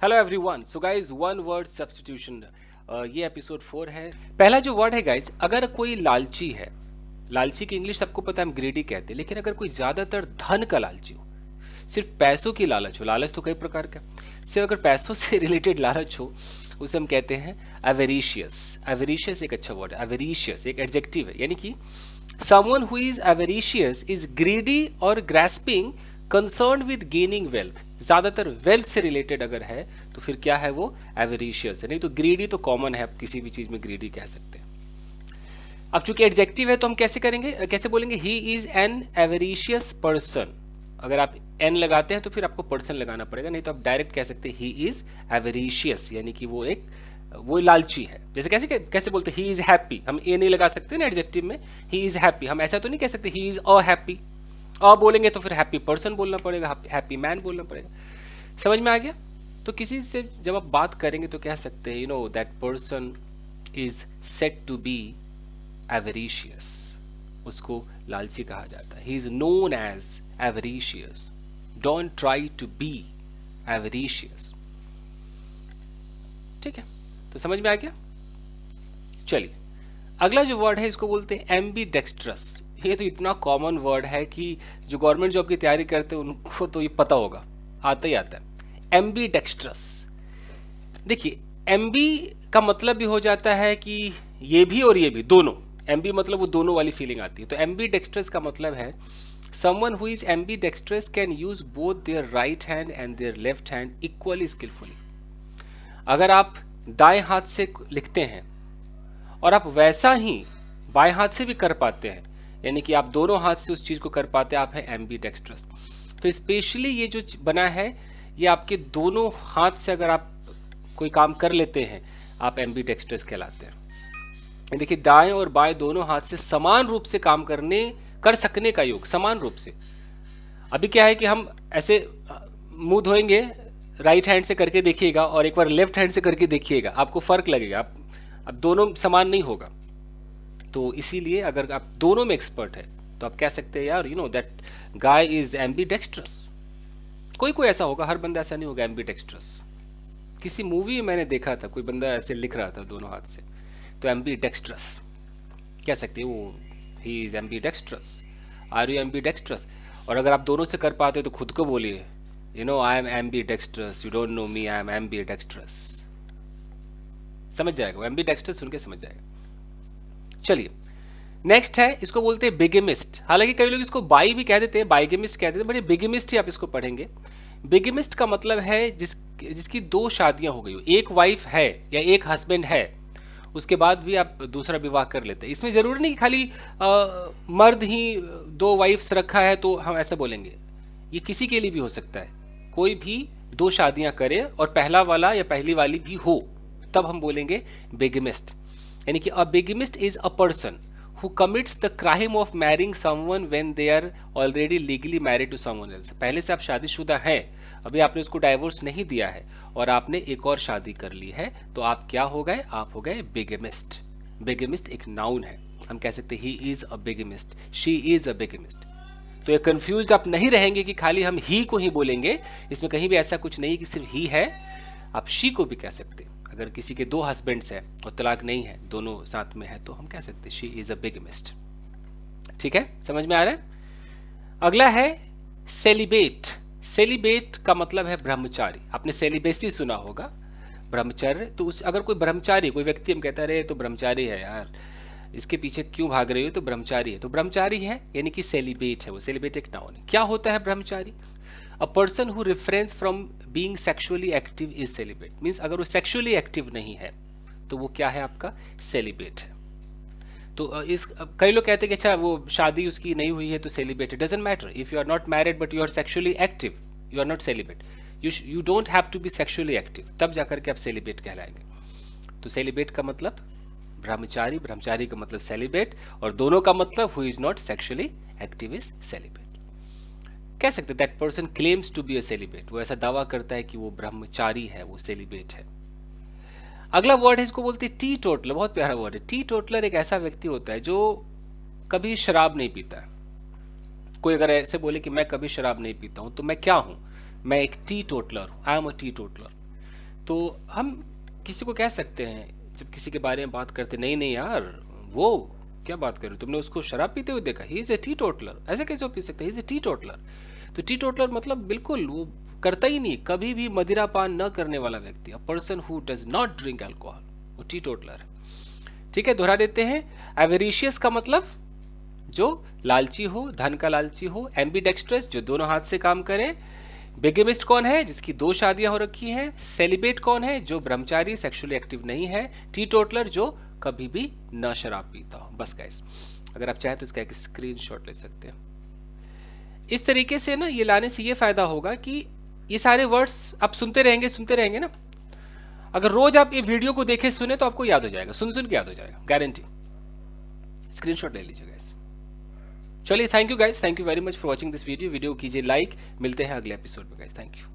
Hello everyone. So guys one word substitution, ये episode 4 है। पहला जो वर्ड है गाइज, अगर कोई लालची है, लालची की इंग्लिश सबको पता है, हम ग्रीडी कहते हैं, लेकिन अगर कोई ज्यादातर धन का लालची हो, सिर्फ पैसों की लालच हो, लालच तो कई प्रकार का, सिर्फ अगर पैसों से रिलेटेड लालच हो, उसे हम कहते हैं एवेरिशियस। एवेरिशियस एक अच्छा वर्ड है। एवेरिशियस एक एडजेक्टिव है, यानी कि someone who is avaricious is greedy or grasping concerned with gaining wealth। ज्यादातर वेल्थ से रिलेटेड अगर है तो फिर क्या है वो एवेरिशियस है। नहीं तो ग्रीडी तो कॉमन है, आप किसी भी चीज में ग्रीडी कह सकते हैं। अब चूंकि एडजेक्टिव है तो हम कैसे करेंगे, कैसे बोलेंगे, ही इज एन एवेरिशियस पर्सन। अगर आप एन लगाते हैं तो फिर आपको पर्सन लगाना पड़ेगा, नहीं तो आप डायरेक्ट कह सकते हैं ही इज एवेरिशियस, यानी कि वो लालची है। जैसे कैसे कैसे बोलते ही इज हैप्पी, हम ए नहीं लगा सकते ना एडजेक्टिव में, ही इज हैप्पी, हम ऐसा तो नहीं कह सकते ही इज अ हैप्पी। अ बोलेंगे तो फिर हैप्पी पर्सन बोलना पड़ेगा, हैप्पी मैन बोलना पड़ेगा। समझ में आ गया? तो किसी से जब आप बात करेंगे तो कह सकते हैं, you know that person is said to be avaricious, उसको लालची कहा जाता है। He is known as avaricious, don't try to be avaricious. ठीक है, तो समझ में आ गया। चलिए अगला जो वर्ड है इसको बोलते हैं एम्बी डेक्स्ट्रस। ये तो इतना कॉमन वर्ड है कि जो गवर्नमेंट जॉब की तैयारी करते हैं उनको तो ये पता होगा, आता ही आता है। एम्बी डेक्स्ट्रस, देखिए एम्बी का मतलब भी हो जाता है कि ये भी और ये भी, दोनों। एम्बी मतलब वो दोनों वाली फीलिंग आती है। तो एम्बी डेक्स्ट्रस का मतलब है someone who is ambidextrous can use both their right hand and their left hand equally skillfully। अगर आप दाएं हाथ से लिखते हैं और आप वैसा ही बाएं हाथ से भी कर पाते हैं, यानी कि आप दोनों हाथ से उस चीज को कर पाते हैं, आप हैं एम्बीडेक्स्ट्रस। तो स्पेशली ये जो बना है ये आपके दोनों हाथ से अगर आप कोई काम कर लेते हैं, आप एम्बीडेक्स्ट्रस कहलाते हैं। देखिए दाएं और बाएं दोनों हाथ से समान रूप से काम कर सकने का योग, समान रूप से। अभी क्या है कि हम ऐसे मुंह धोएंगे, राइट हैंड से करके देखिएगा और एक बार लेफ्ट हैंड से करके देखिएगा, आपको फर्क लगेगा। अब दोनों समान नहीं होगा। तो इसीलिए अगर आप दोनों में एक्सपर्ट है तो आप कह सकते हैं यार, you know that guy is ambidextrous. कोई कोई ऐसा होगा, हर बंदा ऐसा नहीं होगा एम्बीडेक्स्ट्रस। किसी मूवी में मैंने देखा था कोई बंदा ऐसे लिख रहा था दोनों हाथ से, तो एम्बीडेक्स्ट्रस कह सकते हैं वो, he is ambidextrous, are you ambidextrous. और अगर आप दोनों से कर पाते तो खुद को बोलिए, you know I am ambidextrous, you don't know me, I am ambidextrous. समझ जाएगा वो, एम्बीडेक्स्ट्रस सुन के समझ जाएगा। चलिए नेक्स्ट है, इसको बोलते हैं बिगेमिस्ट। हालांकि कई लोग इसको बाई भी कह देते हैं, बाइगेमिस्ट कह देते हैं, बट ये बिगेमिस्ट ही आप इसको पढ़ेंगे। बिगेमिस्ट का मतलब है जिसकी दो शादियां हो गई हो, एक वाइफ है या एक हस्बैंड है, उसके बाद भी आप दूसरा विवाह कर लेते हैं। इसमें जरूरी नहीं कि खाली मर्द ही दो वाइफ्स रखा है तो हम ऐसा बोलेंगे, ये किसी के लिए भी हो सकता है। कोई भी दो शादियां करे और पहला वाला या पहली वाली भी हो, तब हम बोलेंगे बिगेमिस्ट। यानी कि a bigamist is a person who commits the crime of marrying someone when they are already legally married to someone else। पहले से आप शादीशुदा हैं, अभी आपने उसको डाइवोर्स नहीं दिया है और आपने एक और शादी कर ली है, तो आप क्या हो गए, आप हो गए बिगेमिस्ट। बिगेमिस्ट एक नाउन है, हम कह सकते हैं he is a bigamist, she is a bigamist. तो ये कंफ्यूज आप नहीं रहेंगे कि खाली हम ही को ही बोलेंगे, इसमें कहीं भी ऐसा कुछ नहीं कि सिर्फ ही है, आप शी को भी कह सकते हैं। अगर किसी के दो हस्बैंड्स हैं और तलाक नहीं है, दोनों साथ में है, तो हम कह सकते हैं शी इज अ बिगेमिस्ट। ठीक है, समझ में आ रहा है। अगला है सेलिबेट। सेलिबेट का मतलब है ब्रह्मचारी। आपने सेलिबेसी सुना होगा, ब्रह्मचर्य। तो अगर कोई ब्रह्मचारी, कोई व्यक्ति हम कहता रहे तो ब्रह्मचारी है यार, इसके पीछे क्यों भाग रही हो, तो ब्रह्मचारी है, तो ब्रह्मचारी है, यानी कि सेलिबेट है वो। सेलिबेट एक नाउन है। क्या होता है ब्रह्मचारी? A person who reference from being sexually active is celibate. Means अगर वो सेक्सुअली एक्टिव नहीं है तो वो क्या है, आपका सेलिबेट है। तो कई लोग कहते हैं कि अच्छा वो शादी उसकी नहीं हुई है तो celibate. Doesn't matter, if you are not married but you are sexually active, you are not celibate. You don't have to be sexually active, तब जाकर के आप सेलिबेट कहलाएंगे। तो सेलिबेट का मतलब ब्रह्मचारी, ब्रह्मचारी का मतलब सेलिबेट, और दोनों का मतलब who is not sexually active is celibate. कह सकते that person claims to be a celibate, वो ऐसा दावा करता है कि वो ब्रह्मचारी है, वो सेलिबेट है। अगला वर्ड है, इसको बोलते हैं टी टोटलर। बहुत प्यारा वर्ड है। टी टोटलर एक ऐसा व्यक्ति होता है जो कभी शराब नहीं पीता है। कोई अगर ऐसे बोले कि मैं कभी शराब नहीं पीता हूं तो मैं क्या हूं, मैं एक टी टोटलर हूं, I am a T toddler. तो हम किसी को कह सकते हैं जब किसी के बारे में बात करते, नहीं नहीं यार, वो क्या बात कर रहे हो, तुमने उसको शराब पीते हुए देखा, he is A T toddler, ऐसे कैसे वो पी सकते, he is A T toddler. तो टी टोटलर मतलब बिल्कुल वो करता ही नहीं, कभी भी मदिरा पान न करने वाला व्यक्ति, a person who does not drink alcohol, वो टी टोटलर है। ठीक है, दोहरा देते हैं। एवेरिशियस का मतलब जो लालची हो, धन का लालची हो। एम्बीडेक्स्ट्रस जो दोनों हाथ से काम करे। बिगेमिस्ट कौन है, जिसकी 2 शादियां हो रखी हैं। सेलिब्रेट कौन है, जो ब्रह्मचारी सेक्सुअली एक्टिव नहीं है। टी टोटलर जो कभी भी न शराब पीता हो। बस गाइस, अगर आप चाहें तो इसका एक स्क्रीनशॉट ले सकते हैं। इस तरीके से ना ये लाने से ये फायदा होगा कि ये सारे वर्ड्स आप सुनते रहेंगे ना। अगर रोज आप ये वीडियो को देखे सुने तो आपको याद हो जाएगा, सुन सुन के याद हो जाएगा, गारंटी। स्क्रीनशॉट ले लीजिए गाइस। चलिए, thank you guys, thank you very much for watching this video. Video कीजिए लाइक, मिलते हैं अगले एपिसोड में गाइस, थैंक यू।